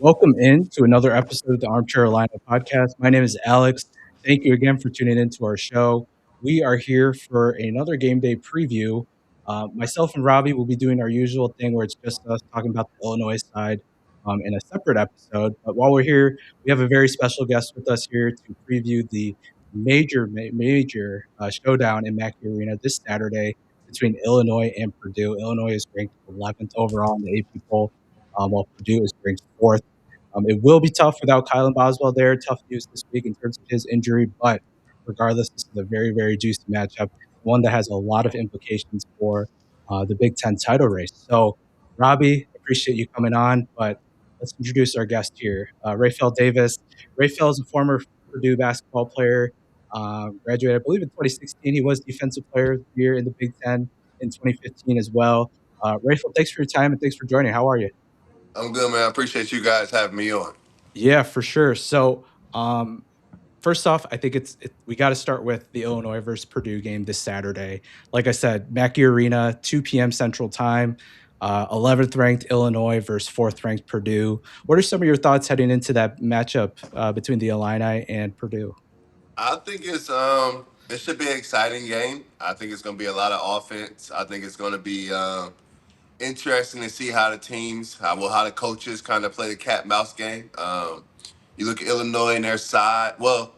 Welcome in to another episode of the Armchair Arena Podcast. My name is Alex. Thank you again for tuning into our show. We are here for another game day preview. Myself and Robbie will be doing our usual thing where it's just us talking about the Illinois side in a separate episode. But while we're here, we have a very special guest with us here to preview the major showdown in Mackey Arena this Saturday between Illinois and Purdue. Illinois is ranked 11th overall in the AP poll, while Purdue is ranked 4th. It will be tough without Kylan Boswell there. Tough news this week in terms of his injury, but regardless, this is a very, very juicy matchup, one that has a lot of implications for the Big Ten title race. So, Robbie, appreciate you coming on, but let's introduce our guest here, Rapheal Davis. Rapheal is a former Purdue basketball player, graduated, I believe, in 2016. He was Defensive Player of the Year in the Big Ten in 2015 as well. Rapheal, thanks for your time and thanks for joining. How are you? I'm good, man. I appreciate you guys having me on. Yeah, for sure. So, first off, I think we got to start with the Illinois versus Purdue game this Saturday. Like I said, Mackey Arena, 2 p.m. Central Time. 11th ranked Illinois versus 4th ranked Purdue. What are some of your thoughts heading into that matchup between the Illini and Purdue? I think it should be an exciting game. I think it's going to be a lot of offense. I think it's going to be interesting to see how the teams, how the coaches kind of play the cat mouse game. You look at Illinois and their side. Well,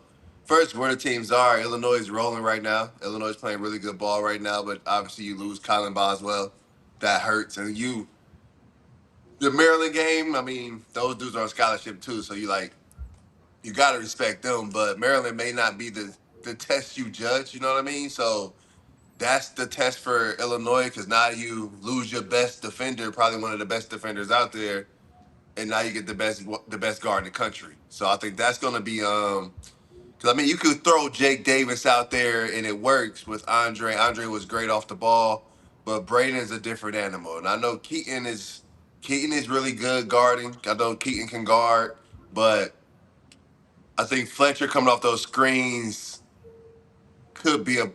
first, where the teams are, Illinois is rolling right now. Illinois is playing really good ball right now, but obviously you lose Kylan Boswell. That hurts. And the Maryland game, I mean, those dudes are on scholarship too. So you got to respect them, but Maryland may not be the test you judge. You know what I mean? So that's the test for Illinois because now you lose your best defender, probably one of the best defenders out there, and now you get the best guard in the country. So I think that's going to be because I mean you could throw Jake Davis out there and it works with Andre. Andre was great off the ball, but Braden is a different animal, and I know Keaton is really good guarding. I know Keaton can guard, but I think Fletcher coming off those screens could be an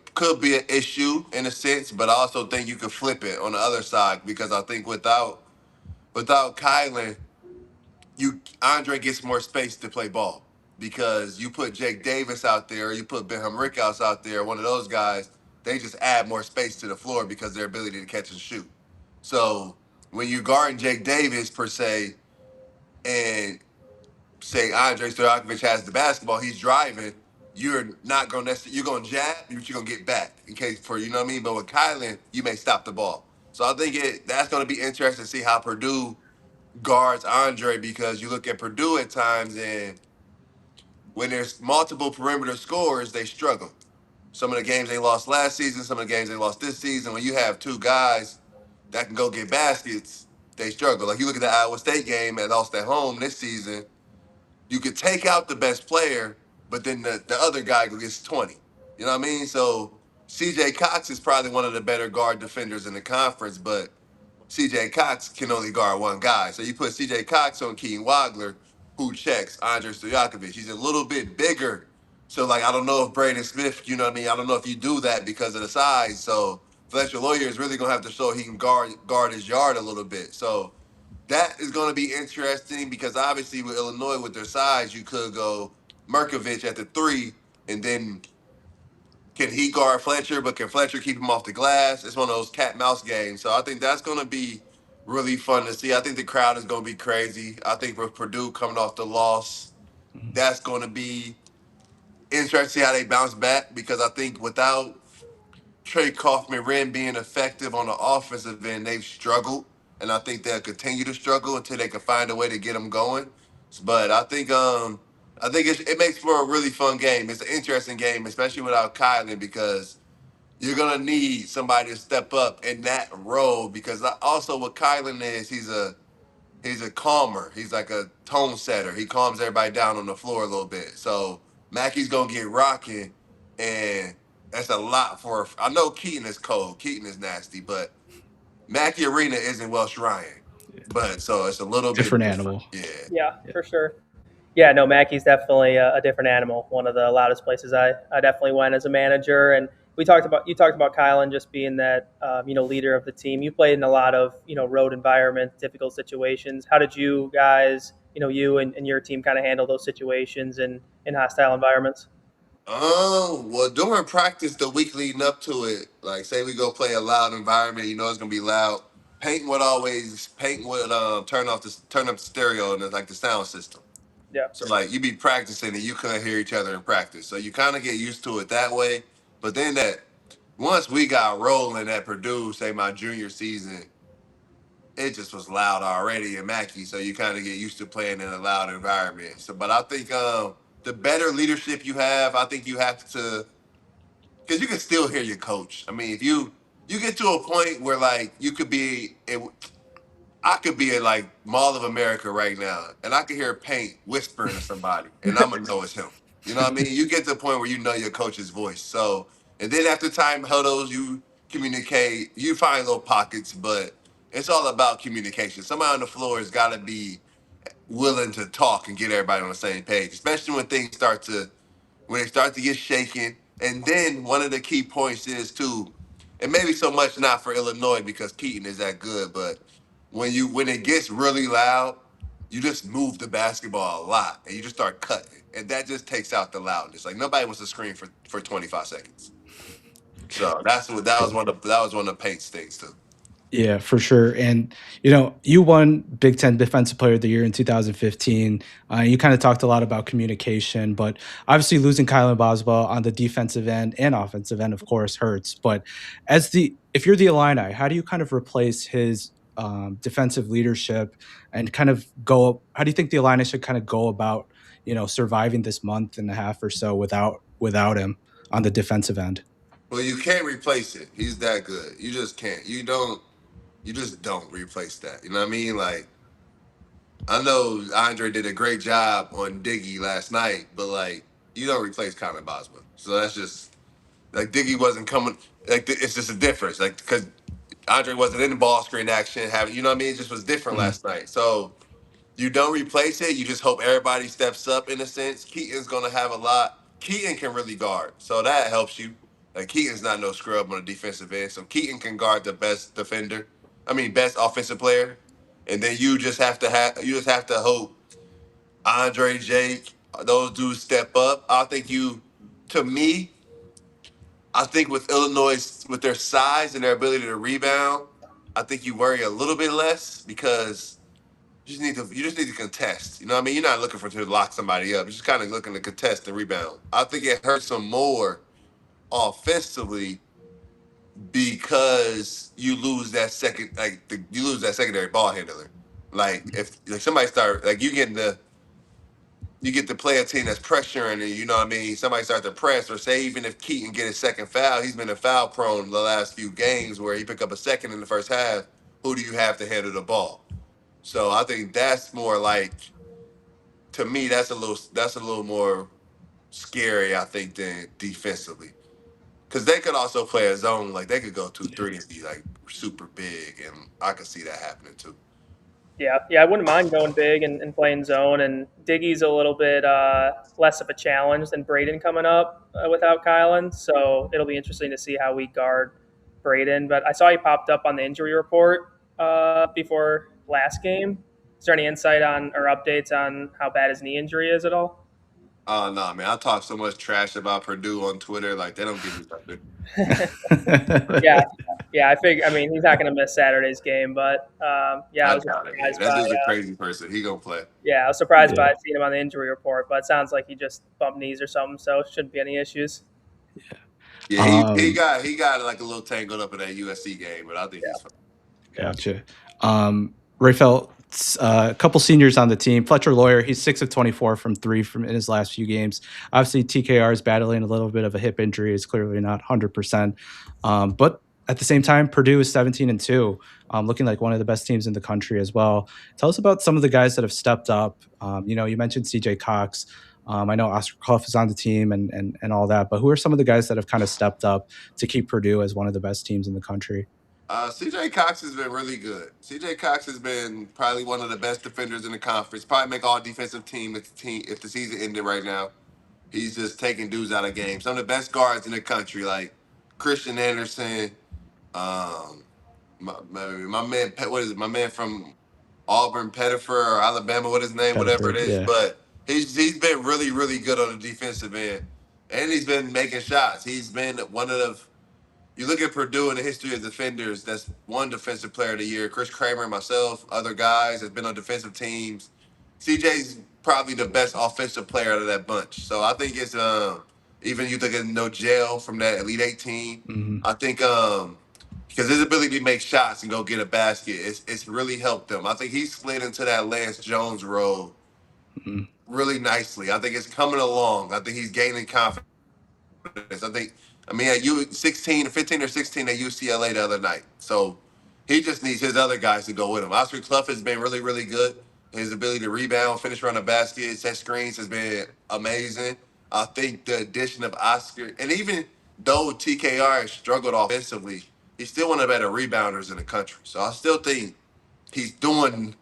issue in a sense, but I also think you could flip it on the other side because I think without Kylan, Andre gets more space to play ball because you put Jake Davis out there, you put Benham Rickhouse out there, one of those guys, they just add more space to the floor because their ability to catch and shoot. So when you guard Jake Davis per se, and say Andrej Stojakovic has the basketball, he's driving, you're not going to necessarily, you're going to jab, but you're going to get back in case for, you know what I mean? But with Kylan, you may stop the ball. So I think that's going to be interesting to see how Purdue guards Andre because you look at Purdue at times and when there's multiple perimeter scorers, they struggle. Some of the games they lost last season, some of the games they lost this season, when you have two guys that can go get baskets, they struggle. Like you look at the Iowa State game that lost at home this season, you could take out the best player, but then the other guy gets 20. You know what I mean? So CJ Cox is probably one of the better guard defenders in the conference, but CJ Cox can only guard one guy. So you put CJ Cox on Keaton Wagler, who checks Andrej Stojakovic. He's a little bit bigger. So like I don't know if Braden Smith, you know what I mean? I don't know if you do that because of the size. So Fletcher Loyer is really gonna have to show he can guard his yard a little bit. So that is going to be interesting because obviously with Illinois with their size, you could go Merkovich at the 3, and then can he guard Fletcher? But can Fletcher keep him off the glass? It's one of those cat mouse games. So I think that's going to be really fun to see. I think the crowd is going to be crazy. I think with Purdue coming off the loss, Mhm. that's going to be interesting to see how they bounce back because I think without Trey Kaufman-Wren being effective on the offensive end, they've struggled, and I think they'll continue to struggle until they can find a way to get them going. But I think it makes for a really fun game. It's an interesting game, especially without Kylan, because you're gonna need somebody to step up in that role. Because also what Kylan is, he's a calmer. He's like a tone setter. He calms everybody down on the floor a little bit. So Mackey's gonna get rocking, and that's a lot for. I know Keaton is cold. Keaton is nasty, but Mackey Arena isn't Welsh Ryan. Yeah. But so it's a little bit Different different. animal. Yeah. Yeah, Yeah. for sure. Yeah, no, Mackey's definitely a different animal. One of the loudest places I definitely went as a manager. And you talked about Kylan just being that leader of the team. You played in a lot of road environments, difficult situations. How did you guys you and your team kind of handle those situations in hostile environments? Well, during practice, the week leading up to it, like say we go play a loud environment, you know it's gonna be loud. Paint would turn up the stereo and like the sound system. Yeah. So like you be practicing and you couldn't hear each other in practice, so you kind of get used to it that way. But then that once we got rolling at Purdue, say my junior season, it just was loud already in Mackey, so you kind of get used to playing in a loud environment. So, but I think the better leadership you have, I think you have to, because you can still hear your coach. I mean, if you get to a point where like you could be, I could be at like Mall of America right now, and I could hear Paint whispering to somebody, and I'm gonna know it's him. You know what I mean? You get to the point where you know your coach's voice. So, and then after time huddles, you communicate. You find little pockets, but it's all about communication. Somebody on the floor has got to be willing to talk and get everybody on the same page, especially when they start to get shaken. And then one of the key points is too, and maybe so much not for Illinois because Keaton is that good, but when it gets really loud, you just move the basketball a lot and you just start cutting. And that just takes out the loudness. Like nobody wants to scream for 25 seconds. So that was one of the Paint's things too. Yeah, for sure. And you won Big Ten Defensive Player of the Year in 2015. You kind of talked a lot about communication, but obviously losing Kylan Boswell on the defensive end and offensive end, of course, hurts. But if you're the Illini, how do you kind of replace his defensive leadership and kind of go? How do you think the Illini should kind of go about surviving this month and a half or so without him on the defensive end? Well, you can't replace it. He's that good. You just can't. You just don't replace that. You know what I mean? Like I know Andre did a great job on Diggy last night, but like you don't replace Connor Boswell. So that's just like Diggy wasn't coming. Like it's just a difference. Like because Andre wasn't in the ball screen action, having you know what I mean. It just was different Mhm. last night. So you don't replace it. You just hope everybody steps up in a sense. Keaton's gonna have a lot. Keaton can really guard, so that helps you. Like Keaton's not no scrub on the defensive end, so Keaton can guard the best defender. I mean, best offensive player, and then you just have to hope Andre, Jake, those dudes step up. To me, I think with Illinois, with their size and their ability to rebound, I think you worry a little bit less because you just need to contest. You know what I mean? You're not looking for to lock somebody up. You're just kind of looking to contest and rebound. I think it hurts them more offensively because you lose that secondary ball handler. Like if like somebody start like you get to play a team that's pressuring and you know what I mean, somebody start to press or say even if Keaton get his second foul, he's been a foul prone the last few games where he picked up a second in the first half. Who do you have to handle the ball? So I think that's more like to me that's a little more scary I think than defensively because they could also play a zone like they could go 2-3 and be like super big and I could see that happening too. Yeah, I wouldn't mind going big and playing zone. And Diggy's a little bit less of a challenge than Braden coming up without Kylan. So it'll be interesting to see how we guard Braden. But I saw he popped up on the injury report before last game. Is there any insight on or updates on how bad his knee injury is at all? Oh no, man! I talk so much trash about Purdue on Twitter, like they don't give me nothing. Yeah, yeah. I mean, he's not going to miss Saturday's game, but yeah, I I was doubt it. surprised That by dude's a crazy person. He gonna play. yeah, I was surprised Yeah. by seeing him on the injury report. But it sounds like he just bumped knees or something, so shouldn't be any issues. Yeah, Um, he got like a little tangled up in that USC game, but I think Yeah, he's fine. yeah. Gotcha. Raphael, a couple seniors on the team. Fletcher Loyer, he's 6 of 24 from three from in his last few games. Obviously, TKR is battling a little bit of a hip injury. Is clearly not 100%. But at the same time, Purdue is 17-2, looking like one of the best teams in the country as well. Tell us about some of the guys that have stepped up. You mentioned CJ Cox. I know Oscar Clough is on the team and all that, but who are some of the guys that have kind of stepped up to keep Purdue as one of the best teams in the country? CJ Cox has been really good. CJ Cox has been probably one of the best defenders in the conference. Probably make all defensive team if the season ended right now. He's just taking dudes out of games. Some of the best guards in the country, like Christian Anderson, um, my man, what is it? My man from Auburn, Pettifer, or Alabama, what his name, whatever it Pettiford, is. yeah. But he's been really, really good on the defensive end. And he's been making shots. He's been one of the you look at Purdue in the history of defenders, that's one defensive player of the year. Chris Kramer, myself, other guys have been on defensive teams. CJ's probably the best offensive player out of that bunch. So I think it's even you look at no jail from that Elite 18. Hmm. I think because his ability to make shots and go get a basket, it's really helped him. I think he slid into that Lance Jones role Hmm. really nicely. I think it's coming along. I think he's gaining confidence. I think, I mean, at U 16, 15 or 16 at UCLA the other night. So he just needs his other guys to go with him. Oscar Clough has been really, really good. His ability to rebound, finish around the basket, set screens has been amazing. I think the addition of Oscar, and even though TKR has struggled offensively, he's still one of the better rebounders in the country. So I still think he's doing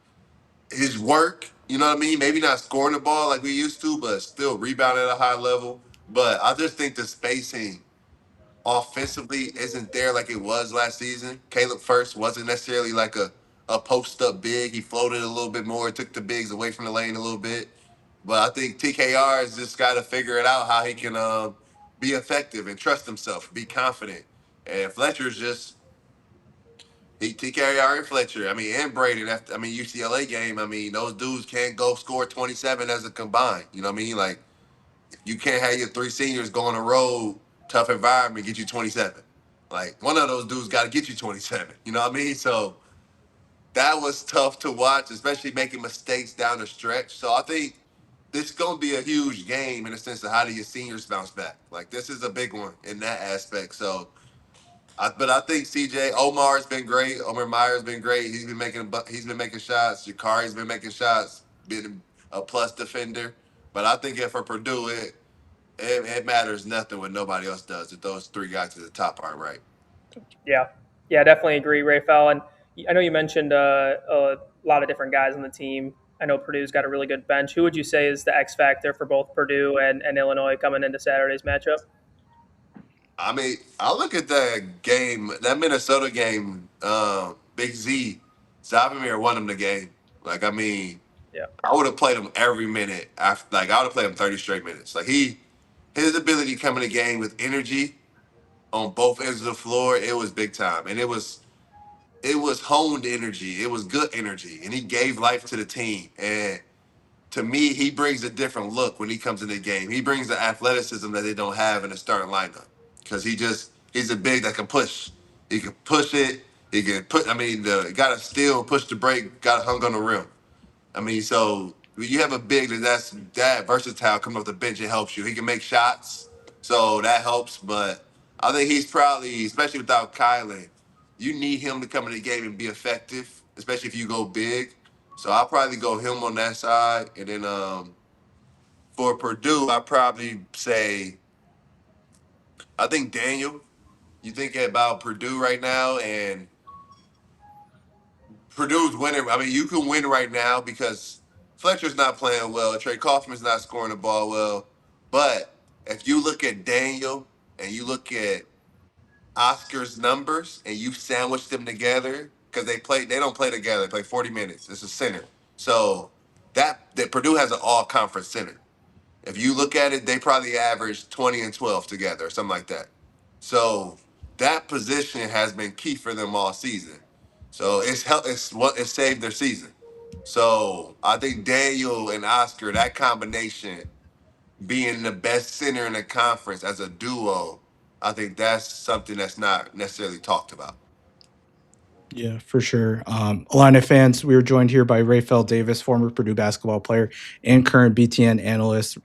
his work. You know what I mean? Maybe not scoring the ball like we used to, but still rebounding at a high level. But I just think the spacing offensively isn't there like it was last season. Caleb First wasn't necessarily like a post up big. He floated a little bit more, took the bigs away from the lane a little bit. But I think TKR has just got to figure it out how he can be effective and trust himself, be confident. And Fletcher's just TKR and Fletcher. I mean, and Braden. After UCLA game. I mean, those dudes can't go score 27 as a combined. You know what I mean? Like you can't have your three seniors go on a road, tough environment, get you 27. Like one of those dudes got to get you 27. You know what I mean? So that was tough to watch, especially making mistakes down the stretch. So I think this is going to be a huge game in the sense of how do your seniors bounce back. Like this is a big one in that aspect. So, but I think CJ Omar's been great. Omar Meyer's been great. He's been making shots. Jakari's been making shots. Been a plus defender. But I think if for Purdue, it matters nothing what nobody else does if those three guys at the top aren't right. Yeah, yeah, definitely agree, Raphael. And I know you mentioned a lot of different guys on the team. I know Purdue's got a really good bench. Who would you say is the X factor for both Purdue and Illinois coming into Saturday's matchup? I mean, I look at that game, that Minnesota game. Big Z, Zavimir won him the game. Like, I mean, Yeah, I would have played him every minute after. Like, I would have played him 30 straight minutes. Like, his ability to come in the game with energy on both ends of the floor, it was big time, and it was honed energy. It was good energy, and he gave life to the team. And to me, he brings a different look when he comes in the game. He brings the athleticism that they don't have in the starting lineup because he's a big that can push. He can push it. He can put. I mean, got to steal, push the break, got hung on the rim. I mean, so when you have a big that's that versatile coming off the bench, it helps you. He can make shots, so that helps. But I think he's probably, especially without Kylan, you need him to come in the game and be effective, especially if you go big. So I'll probably go him on that side, and then for Purdue, I probably say I think Daniel. You think about Purdue right now, and Purdue's winning. I mean, you can win right now because Fletcher's not playing well. Trey Kaufman's not scoring the ball well. But if you look at Daniel and you look at Oscar's numbers and you sandwich them together because they don't play together. They play 40 minutes. It's a center. So that Purdue has an all conference center. If you look at it, they probably average 20 and 12 together or something like that. So that position has been key for them all season. So it saved their season. So I think Daniel and Oscar, that combination, being the best center in the conference as a duo, I think that's something that's not necessarily talked about. Yeah, for sure. Illini fans, we are joined here by Rapheal Davis, former Purdue basketball player and current BTN analyst.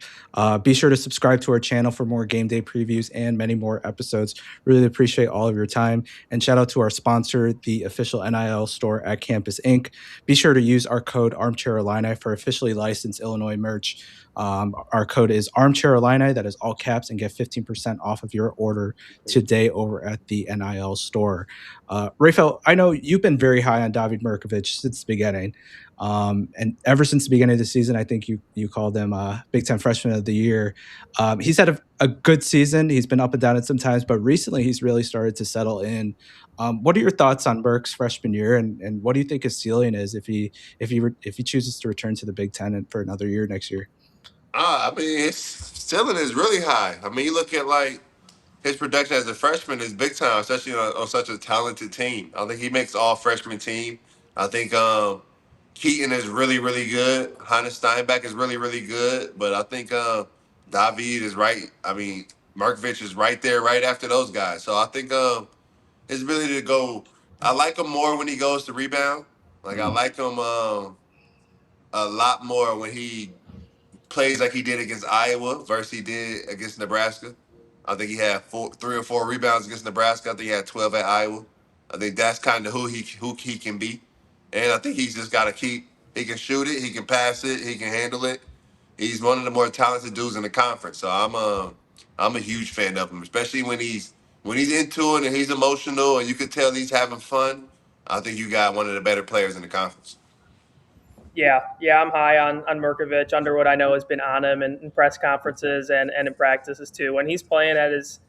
Be sure to subscribe to our channel for more game day previews and many more episodes. Really appreciate all of your time. And shout out to our sponsor, the official NIL store at Campus Inc. Be sure to use our code Armchair Illini for officially licensed Illinois merch. Our code is Armchair Illini. That is all caps, and get 15% off of your order today over at the NIL store. Raphael, I know you've been very high on David Mirkovic since the beginning. And ever since the beginning of the season, I think you called him Big Ten Freshman of the Year. He's had a good season. He's been up and down at some times, but recently he's really started to settle in. What are your thoughts on Burke's freshman year, and what do you think his ceiling is if he chooses to return to the Big Ten for another year next year? I mean, his ceiling is really high. I mean, you look at like his production as a freshman is big time, especially on such a talented team. I think he makes all freshman team. I think Keaton is really, really good. Hannah Steinbach is really, really good. But I think David is right. I mean, Markovic is right there, right after those guys. So I think his ability to go. I like him more when he goes to rebound. Like I Mm, like him a lot more when he plays like he did against Iowa versus he did against Nebraska. I think he had 3 or 4 rebounds against Nebraska. I think he had 12 at Iowa. I think that's kind of who he can be, and I think he's just got to keep. He can shoot it, he can pass it, he can handle it. He's one of the more talented dudes in the conference. So I'm a huge fan of him, especially when he's into it and he's emotional and you can tell he's having fun. I think you got one of the better players in the conference. Yeah, I'm high on Mirkovic. Underwood, I know, has been on him in press conferences and in practices too. When he's playing at his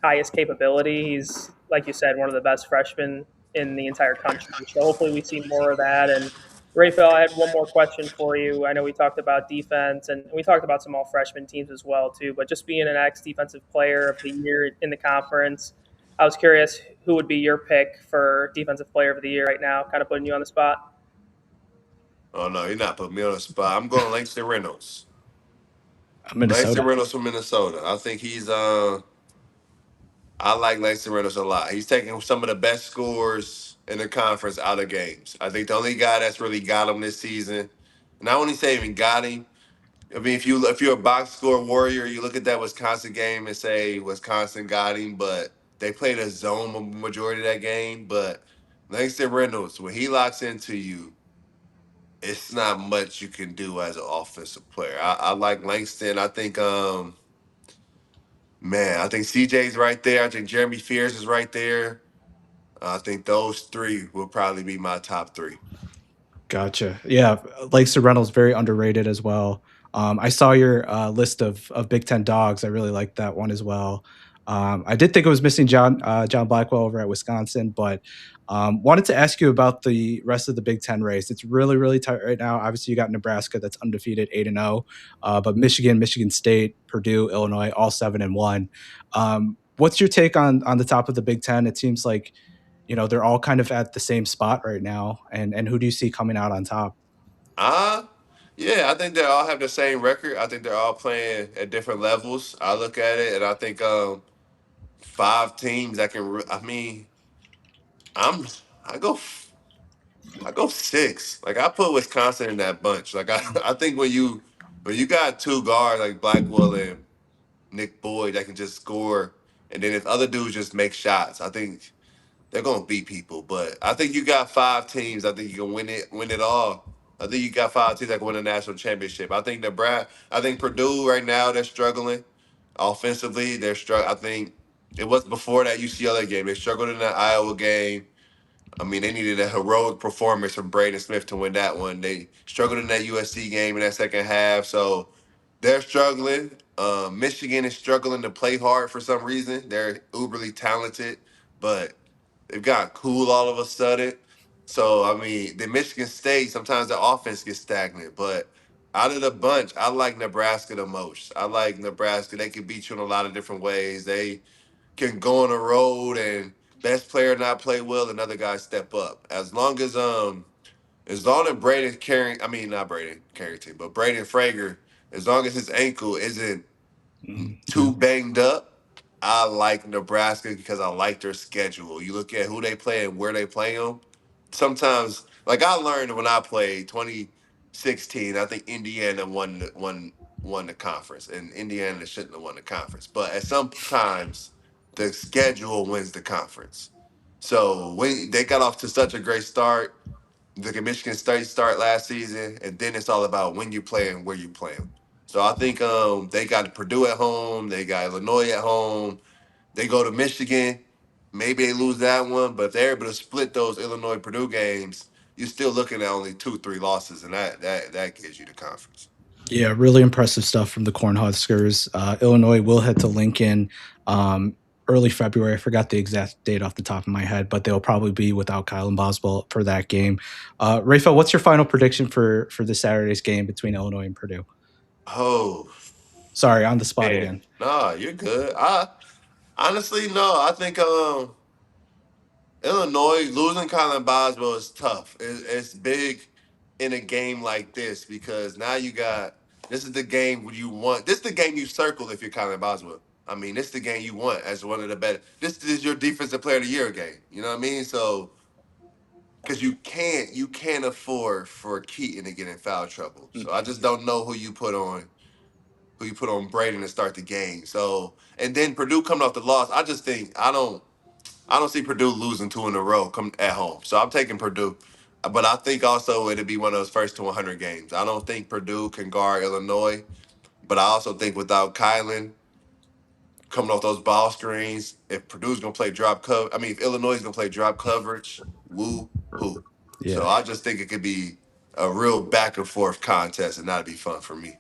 highest capability, he's, like you said, one of the best freshmen in the entire country. So hopefully we see more of that. And Raphael, I had one more question for you. I know we talked about defense and we talked about some all freshman teams as well too. But just being an ex defensive player of the year in the conference, I was curious who would be your pick for defensive player of the year right now. Kind of putting you on the spot. Oh no, you're not putting me on the spot. I'm going Langston Reynolds. Minnesota. Langston Reynolds from Minnesota. I think I like Langston Reynolds a lot. He's taking some of the best scores in the conference out of games. I think the only guy that's really got him this season, and I only say even got him. I mean, if you're a box score warrior, you look at that Wisconsin game and say Wisconsin got him, but they played a zone majority of that game. But Langston Reynolds, when he locks into you, it's not much you can do as an offensive player. I like Langston. I think CJ's right there. I think Jeremy Fears is right there. I think those three will probably be my top three. Gotcha. Yeah, Lakester Reynolds very underrated as well. I saw your list of Big Ten dogs. I really liked that one as well. I did think it was missing John Blackwell over at Wisconsin, but wanted to ask you about the rest of the Big Ten race. It's really really tight right now. Obviously, you got Nebraska that's undefeated 8-0, but Michigan, Michigan State, Purdue, Illinois, all 7-1. What's your take on the top of the Big Ten? It seems like they're all kind of at the same spot right now. And who do you see coming out on top? Uh yeah, I think they all have the same record. I think they're all playing at different levels. I look at it and I think 5 teams that can. I mean, I'm I go I go 6. Like I put Wisconsin in that bunch. Like I think when you got 2 guards like Blackwell and Nick Boyd that can just score, and then if other dudes just make shots, I think they're gonna beat people. But I think you got 5 teams. I think you can win it all. I think you got 5 teams that can win a national championship. I think I think Purdue right now they're struggling offensively. They're struggling. I think it was before that UCLA game. They struggled in that Iowa game. I mean, they needed a heroic performance from Braden Smith to win that one. They struggled in that USC game in that second half, so they're struggling. Michigan is struggling to play hard for some reason. They're uberly talented, but they've got cool all of a sudden. So I mean, the Michigan State sometimes the offense gets stagnant, but out of the bunch, I like Nebraska the most. I like Nebraska. They can beat you in a lot of different ways. They can go on a road and best player not play well, another guy step up. As long as Braden carrying, I mean not Braden Carrington, but Braden Frager, as long as his ankle isn't Yeah. too banged up, I like Nebraska because I like their schedule. You look at who they play and where they play them. Sometimes, like I learned when I played 2016, I think Indiana won the conference, and Indiana shouldn't have won the conference. But at sometimes the schedule wins the conference. So when they got off to such a great start, look at Michigan State start last season, and then it's all about when you play and where you play them. So I think they got Purdue at home, they got Illinois at home, they go to Michigan. Maybe they lose that one, but if they're able to split those Illinois Purdue games, you're still looking at only 2-3 losses, and that gives you the conference. Yeah, really impressive stuff from the Cornhuskers. Illinois will head to Lincoln early February. I forgot the exact date off the top of my head, but they'll probably be without Kylan Boswell for that game. Rapheal, what's your final prediction for this Saturday's game between Illinois and Purdue? Oh Sorry, on the spot man, again. nah, you're good. I honestly no, I think Illinois losing Colin Boswell is tough. It's big in a game like this because now you got this is the game you want. This is the game you circle if you're Colin Boswell. I mean, this is the game you want as one of the better. This is your defensive player of the year game. You know what I mean? So because you can't afford for Keaton to get in foul trouble. So I just don't know who you put on Braden to start the game. So and then Purdue coming off the loss. I just think I don't see Purdue losing two in a row come at home. So I'm taking Purdue. But I think also it'll be one of those first to 100 games. I don't think Purdue can guard Illinois, but I also think without Kylan coming off those ball screens, if Purdue's gonna play drop cover, I mean if Illinois is gonna play drop coverage, woo hoo. So Yeah. I just think it could be a real back and forth contest, and that'd be fun for me.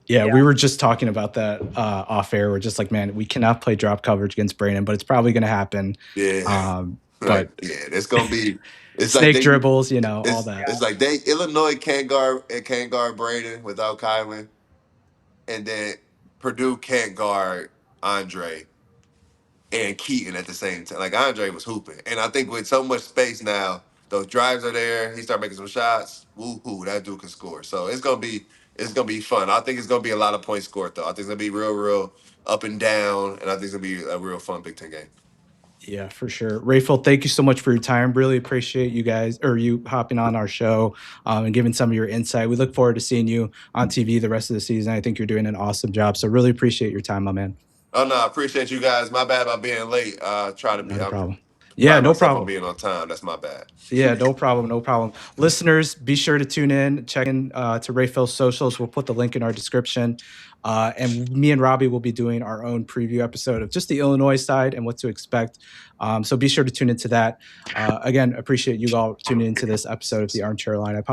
Yeah, Yeah, we were just talking about that off air. We're just like, man, we cannot play drop coverage against Braden, but it's probably going to happen. Yeah, But like yeah, it's gonna be. It's like snake they dribbles, all It's that. it's like they Illinois can't guard Braden without Kylan, and then Purdue can't guard Andre and Keaton at the same time. Like Andre was hooping, and I think with so much space now, those drives are there. He start making some shots. Woo hoo, that dude can score. So it's gonna be fun. I think it's gonna be a lot of points scored though. I think it's gonna be real up and down, and I think it's gonna be a real fun Big Ten game. Yeah, for sure. Raphael, thank you so much for your time. Really appreciate you guys or you hopping on our show and giving some of your insight. We look forward to seeing you on TV the rest of the season. I think you're doing an awesome job. So really appreciate your time, my man. Oh no, I appreciate you guys. My bad about being late. Not a I'm problem. Yeah, pride no myself on problem. being on time. That's my bad. Yeah, no problem, no problem. Listeners, be sure to tune in, check in to Raphael's socials. We'll put the link in our description. And me and Robbie will be doing our own preview episode of just the Illinois side and what to expect. So be sure to tune into that. Again, appreciate you all tuning into this episode of the Armchair Line.